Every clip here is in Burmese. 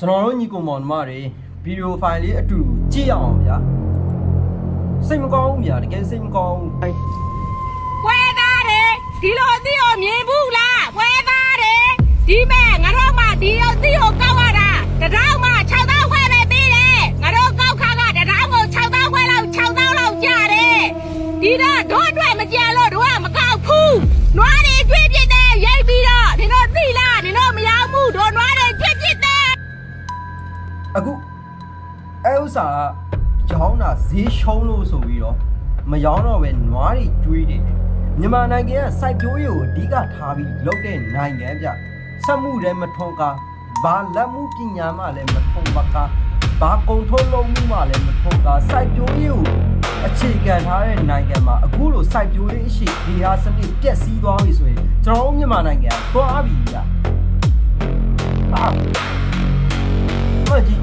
ကျွန်တော်တို့ညီကောင်မောင်နှမတွေဗီဒီယိုဖိုင်လေးအတူကြည့်အောင်ဗျာစိတ်မကောင်းဘူးဗျာတကယ်စိတ်မကောင်းဘူးပွဲသားတယ်ဒီလိုအသိကိုမြင်ဘူးလားပွဲသားတယ်ဒီမဲ့ငါတို့မှဒီအသိကိုကောက်ရတာတရောင်းမှ6000ခွဲပဲပေးတယ်ငါတို့ကောက်ခါကတရောင်းကို6000ခွဲလောက်6000လောက်ကြတယ်ဒီတော့တို့အတွက်မကြံလို့တို့ကမကောက်ဘူးနွားတွေကျွေးပြစ်တယ်ရိတ်ပြီးတော့ဒီတော့သိလားဒီတော့မရောက်ဘူးတို့နွားတွေကျွေးပြစ်တယ်အခုအဲဥစ္စာရောင်းတာဈေးရှုံးလို့ဆိုပြီးတော့မရောင်းတော့ပဲနွားတွေကျွေးတယ်မြန်မာနိုင်ငံကစိုက်ပျိုးရေးကိုအဓိကထားပြီးလုပ်တဲ့နိုင်ငံဗျစက်မှုလည်းမထွန်းကားဘာလက်မှုပညာမှလည်းမထွန်းပါကားဘာကုန်ထုတ်လုပ်မှုမှလည်းမထွန်းကားစိုက်ပျိုးရေးကိုအခြေခံထားတဲ့နိုင်ငံမှာအခုလိုစိုက်ပျိုးရေးအရှိဒေဟာစနစ်ပြက်စီးသွားပြီဆိုရင်ကျွန်တော်တို့မြန်မာနိုင်ငံသွားပြီဗျဟုတ်ကြည့်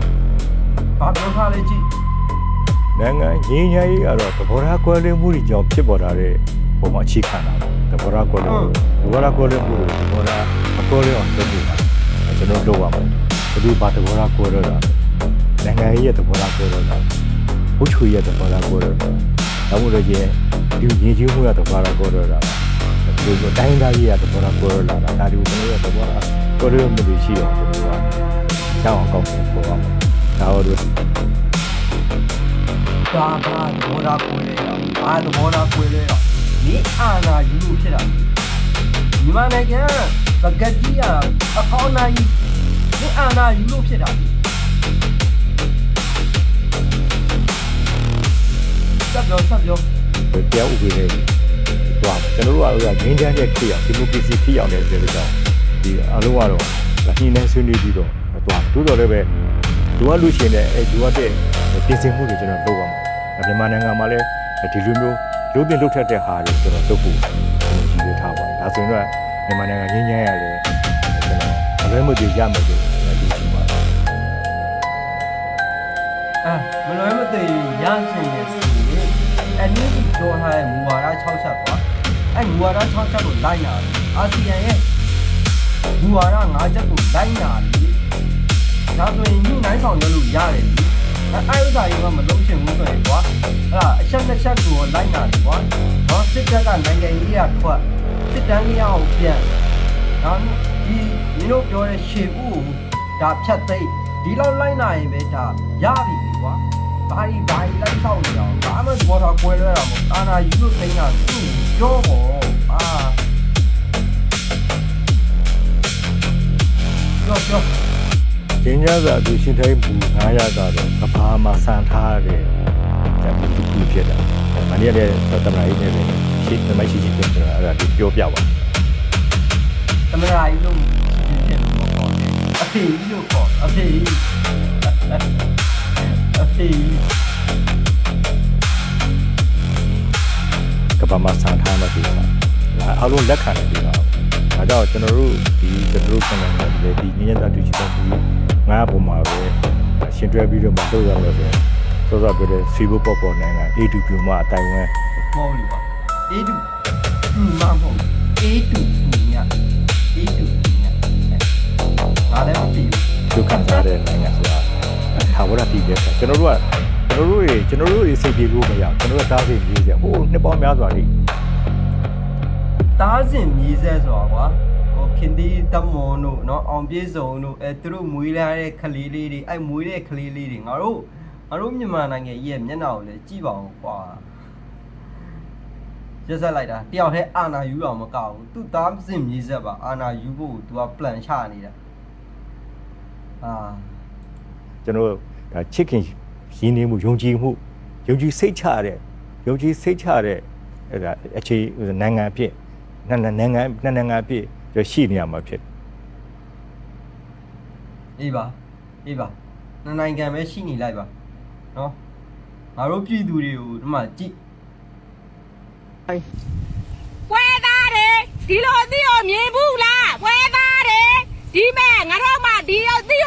ဘာပြောထားလဲကြည့်နိုင်ငံရင်းရရေးကတော့သဘောထားကွဲလွဲမှုတွေကြောင့်ဖြစ်ပေါ်လာတဲ့ပုံမှန်အခြေခံတာပါသဘောထားကွဲလွဲမှုသဘောထားကွဲလွဲမှုတွေသဘောထားမကွဲလွဲအောင်လုပ်နေတာကျွန်တော်လုပ်ရမှာဘယ်သူဘာသဘောထားကွဲလွဲတာနိုင်ငံရေးရဲ့သဘောထားကွဲလွဲတာဘုချွေရဲ့သဘောထားကွဲလွဲတာဒါမှမဟုတ်ရင်ဒီရင်းချင်းမှုရဲ့သဘောထားကွဲလွဲတာဒီလိုတိုင်းသားရေးရဲ့သဘောထားကွဲလွဲလာတာဒါဒီကျွန်တော်ရဲ့သဘောထားကွဲလွဲမှုတွေရှိအောင်ကျွန်တော်ကကြောင်းအောင်ကောင်းဖို့ပေါ်အောင်ဒါတော့ဘာသဘောထားကွဲလဲဘာသဘောထားကွဲလဲဒီအာဏာယူလို့ဖြစ်တာမြန်မာနိုင်ငံကကတိရအကောင်းနိုင်ဒီအာဏာယူလို့ဖြစ်တာဆက်ပြောတရားဥပဒေတွေတွားကျွန်တော်တို့ကငင်းချမ်းတဲ့ဖြစ်အောင်ဒီမိုကရေစီဖြစ်အောင်လည်းပြောကြအောင်ဒီအလုံးကတော့ညှိနှိုင်းဆွေးနွေးပြီးတော့တွားတိုးတော်လည်းပဲလိုအပ်လို့ရှိရင်လည်းလိုအပ်တဲ့ပြင်ဆင်မှုတွေကျွန်တော်လုပ်ပါမယ်မြန်မာနိုင်ငံမှာလည်းဒီလိုမျိုးရုပ်တင်လုပ်ထက်တဲ့ဟာတွေကျွန်တော်လုပ်ဖို့ကြီးရထားပါတယ်ဒါဆိုရင်တော့မြန်မာနိုင်ငံငင်းချမ်းရလဲကျွန်တော်အလွဲမသွေရမယ်လို့ယူချင်ပါတယ်မလွဲမသွေရချင်ရဲ့စီအနည်းကြီးပြောထားတဲ့မူဝါဒ6ချက်ကွာမူဝါဒ6ချက်ကိုလိုက်နာအာဆီယံရဲ့မူဝါဒ5ချက်ကိုလိုက်နာတယ်ဒါဆိုရင်ညှိနှိုင်းဆောင်ရွက်လို့ရတယ်အဲ့ဥစ္စာတွေကမလုံးချင်ဘူးဆိုရင်ကွာအချက်2ချက်ကိုလိုက်နာတယ်ကွာစစ်တပ်ကနိုင်ငံရေးရထွက်စစ်တမ်းကြီးအောင်ပြန်ဒီမင်းတို့ပြောတဲ့ရှေ့ဦးဒါဖြတ်သိမ်းဒီလောက်လိုက်နာရင်ပဲဒါရပြီကွာဘာကြီးလိုက်ဆောက်နေအောင်ဘာမှသဘောထားကွဲလွဲတာမဟုတ်အာနာယူလို့သိမ်းတာသူ့ပြောပေါ့ပြောကျင်းကြစာသူရှင်းထိုင်းဘူး900ကတော့ကဘာမှာစံထားတယ်ဒါဒီဖြစ်တာမနေ့ကသမရာကြီးနဲ့ရှင်းမရှိဖြစ်တယ်အဲ့ဒါဒီပြောပြပါသမရာကြီးလို့ဖြစ်လို့ပေါ့အဖေကြီးလို့ပေါ့အဖေကဘာမှာစံထားမှဒီမှာအားလုံးလက်ခံတယ်ဒီမှာဒါကြောင့်ကျွန်တော်တို့နိုင်ငံမှာဒီညဉ့်သားတူချစ်တဲ့ငါးပုံမှာပဲရှင်တွဲပြီးတော့မလုပ်ရလို့ဆိုစောစောပြောတဲ့စီဘပေါ်ပေါ်နိုင်ငံ A2 ပြူမအတိုင်ဝမ်မဟုတ်လို့ပါ A2 မဟုတ် A2 ညငါလည်းမသိဘူးဒုက္ခစားတဲ့နိုင်ငံဆိုတာဟာဝရတီပဲကျွန်တော်တို့စိတ်ပြေလို့မရကျွန်တော်တို့တားစိတ်ပြေးစရာဟိုနှစ်ပေါင်းများစွာလိတားစင်မြေးစဲဆိုတာကွာခင်ဒီတမွန်တို့เนาะအောင်ပြေစုံတို့သူတို့မွေးလာတဲ့ကလေးလေးတွေမွေးတဲ့ကလေးလေးတွေငါတို့မြန်မာနိုင်ငံရဲ့မျက်နှာကိုလည်းကြည့်ပါအောင်ကွာရက်ဆက်လိုက်တာတယောက်တည်းအာနာယူအောင်မကောက်ဘူးသူသားစင်မြေးဆက်ပါအာနာယူဖို့သူကပလန်ချနေတာကျွန်တော်ဒါချစ်ခင်ရင်းနှီးမှုယုံကြည်စိတ်ချတဲ့အဲ့ဒါအခြေနိုင်ငံအဖြစ်နိုင်ငံအဖြစ်ရှိနေရမှာဖြစ်အေးပါနိုင်ငံပဲရှိနေလိုက်ပါနော်ငါတို့ပြည်သူတွေကိုဒီမှာကြည့်ပွဲသားတယ်ဒီလိုအသိကိုမြင်ဘူးလားပွဲသားတယ်ဒီမဲ့ငါတို့မှဒီအသိကို